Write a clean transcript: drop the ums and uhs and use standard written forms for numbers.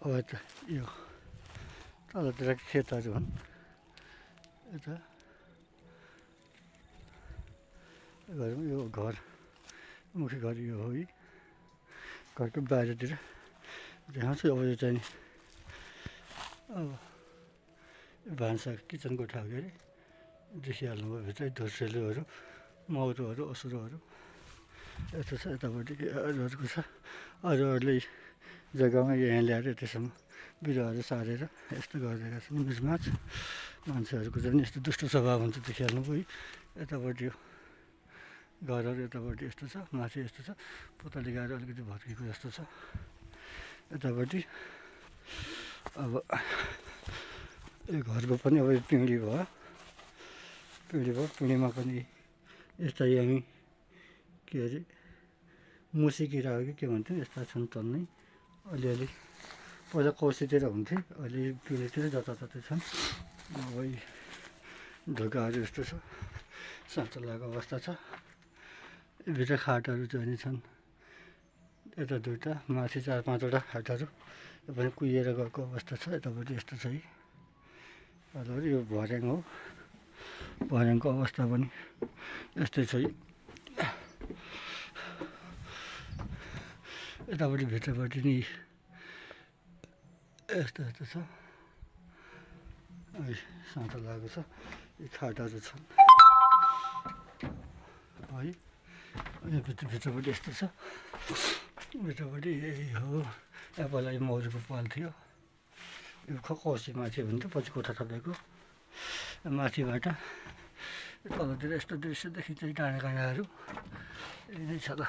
अब त यो तलतिर खेतहरू हुन्। यता यो घर मुख्य घर यो हो। घरको बाहिरतिर त्यहाँ चाहिँ अब यो चाहिँ अब भान्सा किचन कोठा हो अरे देखिहाल्नुभयो भित्रै धुर्सेलुहरू मौरोहरू असुरोहरू यस्तो छ। यतापट्टि अरूहरूको छ। अरूहरूले जग्गामा यहाँ ल्याएर त्यसमा बिरुवाहरू सारेर यस्तो गरिदिएका छन्। मिचमाच मान्छेहरूको चाहिँ यस्तो दुष्ट स्वभाव हुन्छ देखिहाल्नुभयो। यतापट्टि घरहरू यतापट्टि यस्तो छ। माथि यस्तो छ। पुतली गाएर अलिकति भत्किएको जस्तो छ। यतापट्टि अब यो घरको पनि अब पिँढी भयो। पिँढीमा पनि यस्ता यहीँ के अरे मुसी किरा हो कि के भन्छन् यस्ता छन् टन्नै अलिअलि। पहिला कौसीतिर हुन्थे, अहिले पिँढीतिर जताततै छन्। अब ढोकाहरू यस्तो छ। साँचो लागेको अवस्था छ। भित्र खाटहरू चाहिँ छन्। यता दुईवटा माथि 4-5वटा खाटहरू यो पनि कुहिएर गएको अवस्था छ। यतापट्टि यस्तो छ। यो भर्याङ हो। भर्याङको अवस्था पनि यस्तै छ। यतापट्टि भित्रपट्टि नि यस्तो छ। साँचो लागेको छ। यी खाटहरू छन् है। यो भित्रपट्टि यस्तो छ। भित्रपट्टि यही हो। यहाँ पहिला यो मौरीको पाल थियो। यो कौसी माथि हुन्थ्यो, पछि कोठा थपेको। माथिबाट तलतिर यस्तो दृश्य देखिन्छ। डाँडाकाँडाहरू यही नै छ ल।